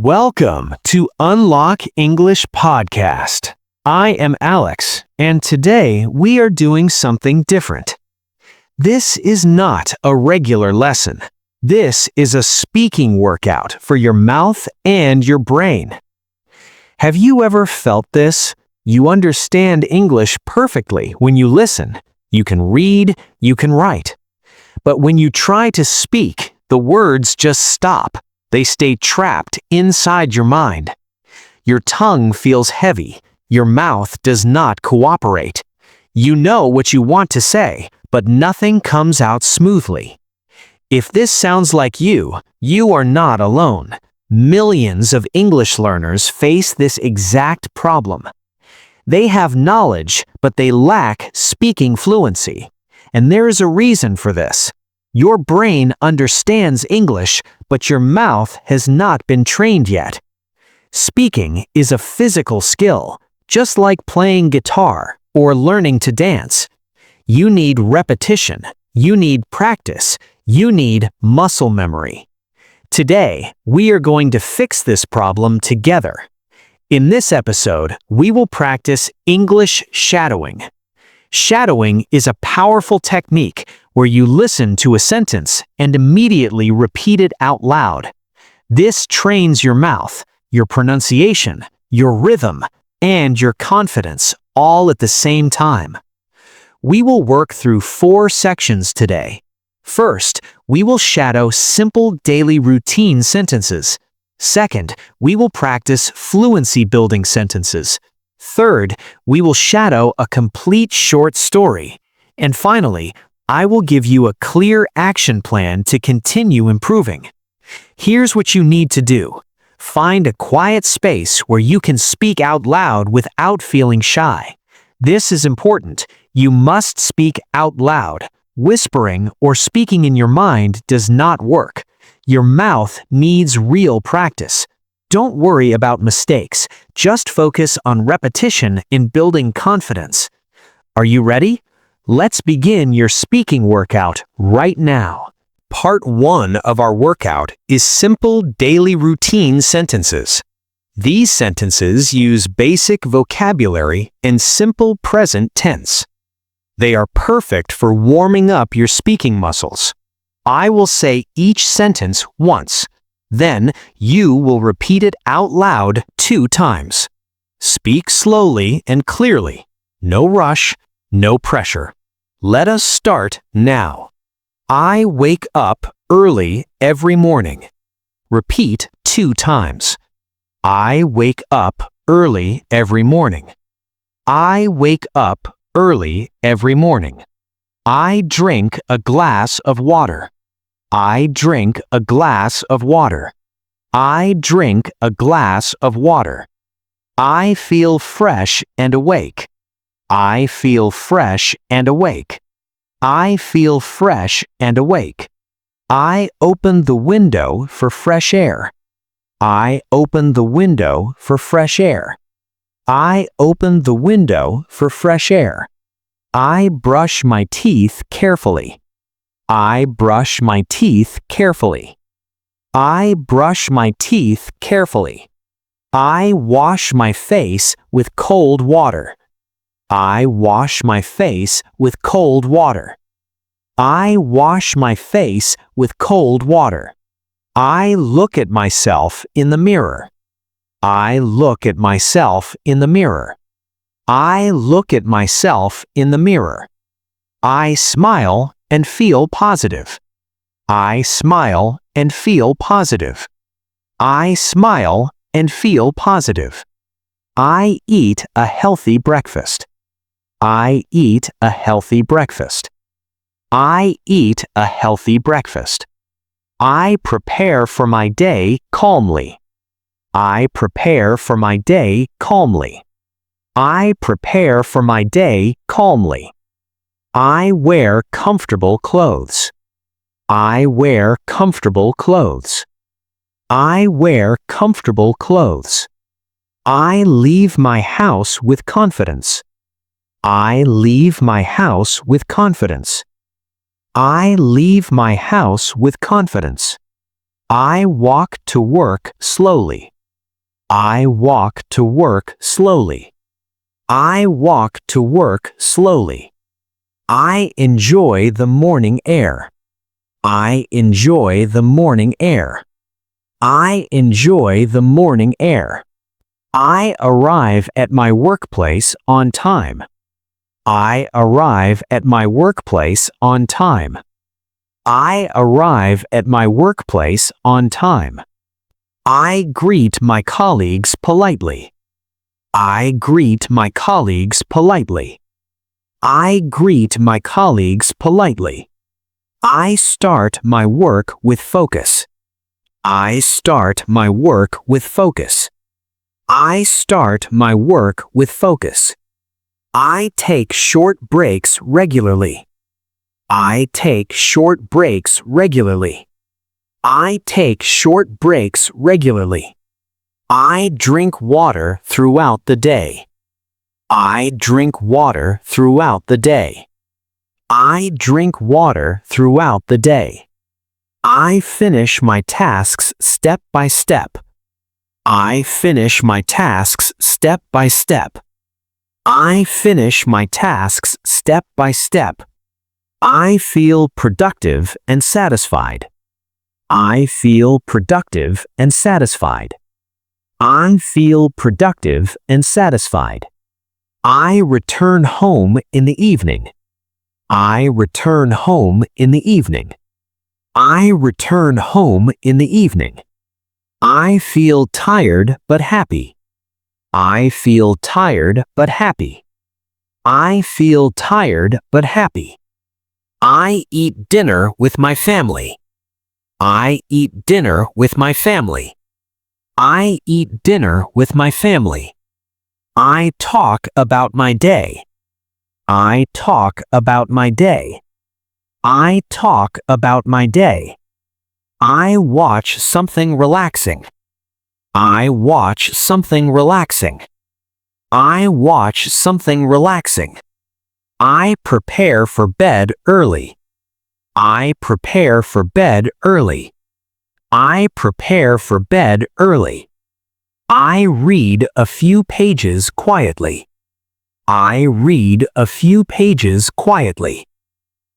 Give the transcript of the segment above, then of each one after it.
Welcome to Unlock English Podcast. I am Alex, and today we are doing something different. This is not a regular lesson. This is a speaking workout for your mouth and your brain. Have you ever felt this? You understand English perfectly when you listen. You can read, you can write. But when you try to speak, the words just stop. They stay trapped inside your mind. Your tongue feels heavy. Your mouth does not cooperate. You know what you want to say, but nothing comes out smoothly. If this sounds like you, you are not alone. Millions of English learners face this exact problem. They have knowledge, but they lack speaking fluency. And there is a reason for this. Your brain understands English, but your mouth has not been trained yet. Speaking is a physical skill, just like playing guitar or learning to dance. You need repetition, you need practice, you need muscle memory. Today, we are going to fix this problem together. In this episode, we will practice English shadowing. Shadowing is a powerful technique where you listen to a sentence and immediately repeat it out loud. This trains your mouth, your pronunciation, your rhythm, and your confidence all at the same time. We will work through 4 sections today. First, we will shadow simple daily routine sentences. Second, we will practice fluency-building sentences. Third, we will shadow a complete short story. And finally, I will give you a clear action plan to continue improving. Here's what you need to do. Find a quiet space where you can speak out loud without feeling shy. This is important. You must speak out loud. Whispering or speaking in your mind does not work. Your mouth needs real practice. Don't worry about mistakes. Just focus on repetition in building confidence. Are you ready? Let's begin your speaking workout right now. Part 1 of our workout is simple daily routine sentences. These sentences use basic vocabulary and simple present tense. They are perfect for warming up your speaking muscles. I will say each sentence once. Then, you will repeat it out loud 2 times. Speak slowly and clearly. No rush, no pressure. Let us start now. I wake up early every morning. Repeat 2 times. I wake up early every morning. I wake up early every morning. I drink a glass of water. I drink a glass of water. I drink a glass of water. I feel fresh and awake. I feel fresh and awake. I feel fresh and awake. I open the window for fresh air. I open the window for fresh air. I open the window for fresh air. I brush my teeth carefully. I brush my teeth carefully. I brush my teeth carefully. I wash my face with cold water. I wash my face with cold water. I wash my face with cold water. I look at myself in the mirror. I look at myself in the mirror. I look at myself in the mirror. I smile and feel positive. I smile and feel positive. I smile and feel positive. I eat a healthy breakfast. I eat a healthy breakfast. I eat a healthy breakfast. I prepare for my day calmly. I prepare for my day calmly. I prepare for my day calmly. I wear comfortable clothes. I wear comfortable clothes. I wear comfortable clothes. I leave my house with confidence. I leave my house with confidence. I leave my house with confidence. I walk to work slowly. I walk to work slowly. I walk to work slowly. I enjoy the morning air. I enjoy the morning air. I enjoy the morning air. I arrive at my workplace on time. I arrive at my workplace on time. I arrive at my workplace on time. I greet my colleagues politely. I greet my colleagues politely. I greet my colleagues politely. I start my work with focus. I start my work with focus. I start my work with focus. I take short breaks regularly. I take short breaks regularly. I take short breaks regularly. I drink water throughout the day. I drink water throughout the day. I drink water throughout the day. I finish my tasks step by step. I finish my tasks step by step. I finish my tasks step by step. I feel productive and satisfied. I feel productive and satisfied. I feel productive and satisfied. I return home in the evening. I return home in the evening. I return home in the evening. I feel tired but happy. I feel tired but happy. I feel tired but happy. I eat dinner with my family. I eat dinner with my family. I eat dinner with my family. I talk about my day. I talk about my day. I talk about my day. I watch something relaxing. I watch something relaxing. I watch something relaxing. I prepare for bed early. I prepare for bed early. I prepare for bed early. I read a few pages quietly. I read a few pages quietly.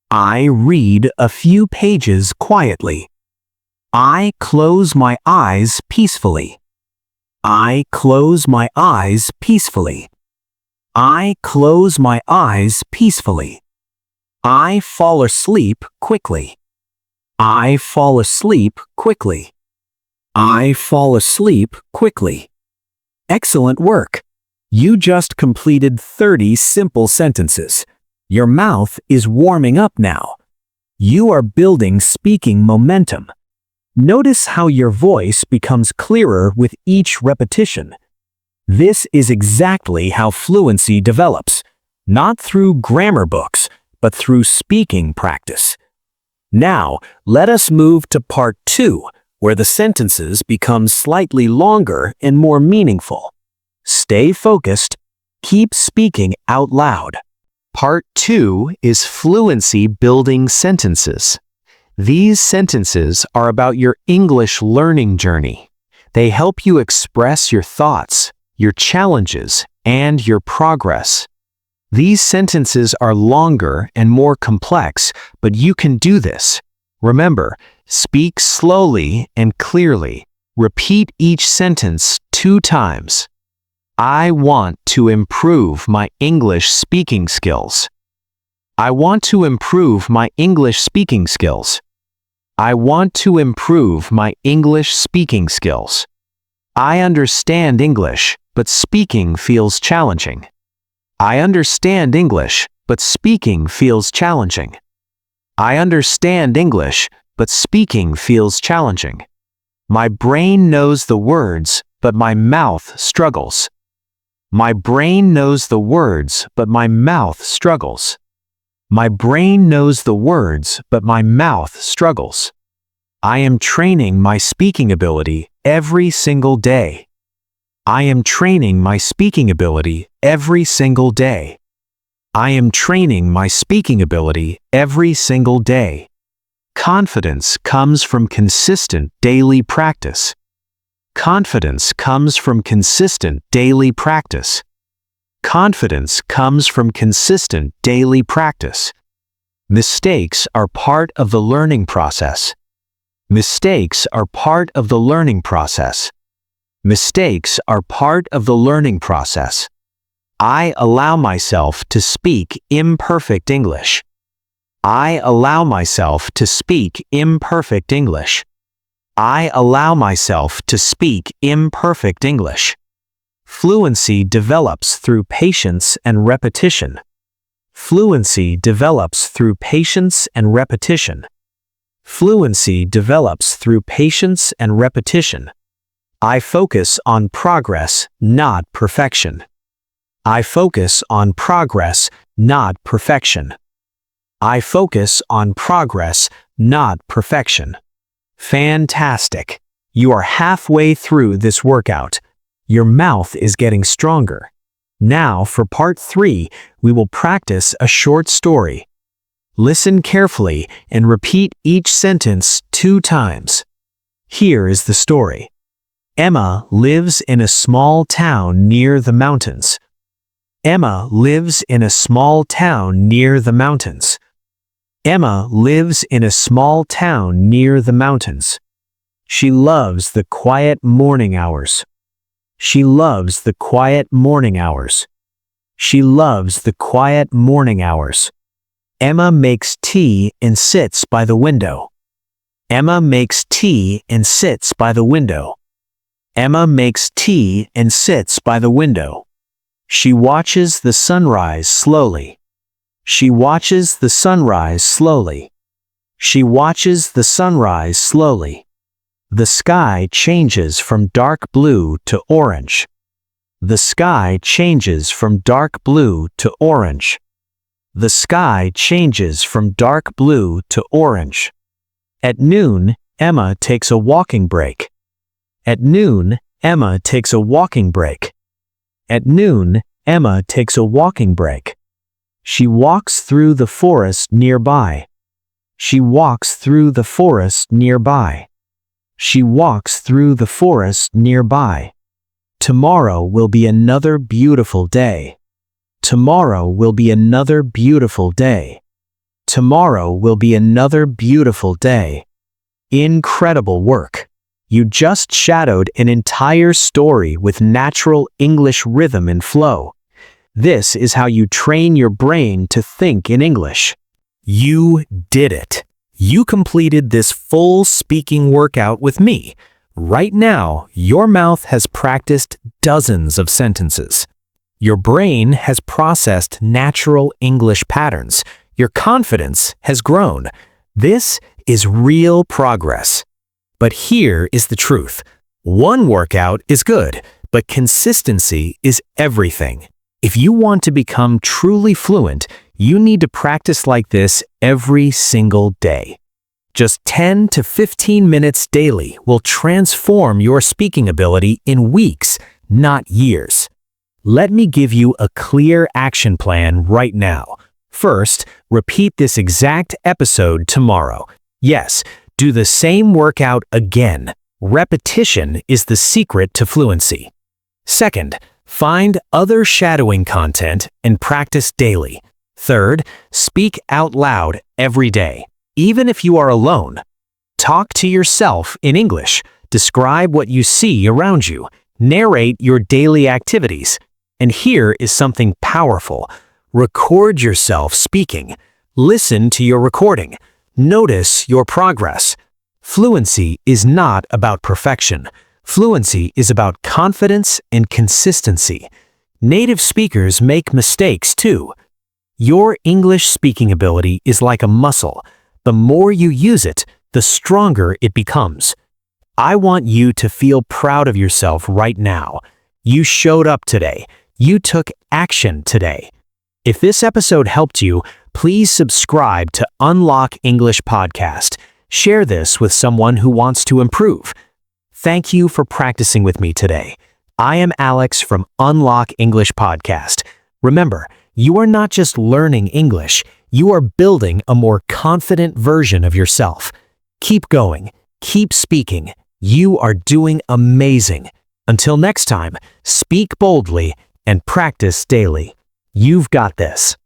I read a few pages quietly. I close my eyes peacefully. I close my eyes peacefully. I close my eyes peacefully. I fall asleep quickly. I fall asleep quickly. I fall asleep quickly. Excellent work! You just completed 30 simple sentences. Your mouth is warming up now. You are building speaking momentum. Notice how your voice becomes clearer with each repetition. This is exactly how fluency develops, not through grammar books, but through speaking practice. Now, let us move to part 2, where the sentences become slightly longer and more meaningful. Stay focused. Keep speaking out loud. Part 2 is fluency building sentences. These sentences are about your English learning journey. They help you express your thoughts, your challenges, and your progress. These sentences are longer and more complex, but you can do this. Remember, speak slowly and clearly. Repeat each sentence 2 times. I want to improve my English speaking skills. I want to improve my English speaking skills. I want to improve my English speaking skills. I understand English, but speaking feels challenging. I understand English, but speaking feels challenging. I understand English, but speaking feels challenging. My brain knows the words, but my mouth struggles. My brain knows the words, but my mouth struggles. My brain knows the words, but my mouth struggles. I am training my speaking ability every single day. I am training my speaking ability every single day. I am training my speaking ability every single day. Confidence comes from consistent daily practice. Confidence comes from consistent daily practice. Confidence comes from consistent daily practice. Mistakes are part of the learning process. Mistakes are part of the learning process. Mistakes are part of the learning process. I allow myself to speak imperfect English. I allow myself to speak imperfect English. I allow myself to speak imperfect English. Fluency develops through patience and repetition. Fluency develops through patience and repetition. Fluency develops through patience and repetition. I focus on progress, not perfection. I focus on progress, not perfection. I focus on progress, not perfection. Fantastic! You are halfway through this workout. Your mouth is getting stronger. Now, for part 3, we will practice a short story. Listen carefully and repeat each sentence 2 times. Here is the story. Emma lives in a small town near the mountains. Emma lives in a small town near the mountains. Emma lives in a small town near the mountains. She loves the quiet morning hours. She loves the quiet morning hours. She loves the quiet morning hours. Emma makes tea and sits by the window. Emma makes tea and sits by the window. Emma makes tea and sits by the window. She watches the sunrise slowly. She watches the sunrise slowly. She watches the sunrise slowly. The sky changes from dark blue to orange. The sky changes from dark blue to orange. The sky changes from dark blue to orange. At noon, Emma takes a walking break. At noon, Emma takes a walking break. At noon, Emma takes a walking break. She walks through the forest nearby. She walks through the forest nearby. She walks through the forest nearby. Tomorrow will be another beautiful day. Tomorrow will be another beautiful day. Tomorrow will be another beautiful day. Incredible work! You just shadowed an entire story with natural English rhythm and flow. This is how you train your brain to think in English. You did it! You completed this full speaking workout with me. Right now, your mouth has practiced dozens of sentences. Your brain has processed natural English patterns. Your confidence has grown. This is real progress. But here is the truth. One workout is good, but consistency is everything. If you want to become truly fluent, you need to practice like this every single day. Just 10 to 15 minutes daily will transform your speaking ability in weeks, not years. Let me give you a clear action plan right now. First, repeat this exact episode tomorrow. Yes, do the same workout again. Repetition is the secret to fluency. Second, find other shadowing content and practice daily. Third, speak out loud every day, even if you are alone. Talk to yourself in English. Describe what you see around you. Narrate your daily activities. And here is something powerful. Record yourself speaking. Listen to your recording. Notice your progress. Fluency is not about perfection. Fluency is about confidence and consistency. Native speakers make mistakes too. Your English speaking ability is like a muscle. The more you use it, the stronger it becomes. I want you to feel proud of yourself right now. You showed up today. You took action today. If this episode helped you, please subscribe to Unlock English Podcast. Share this with someone who wants to improve. Thank you for practicing with me today. I am Alex from Unlock English Podcast. Remember, you are not just learning English, you are building a more confident version of yourself. Keep going, keep speaking, You are doing amazing. Until next time, speak boldly and practice daily. You've got this.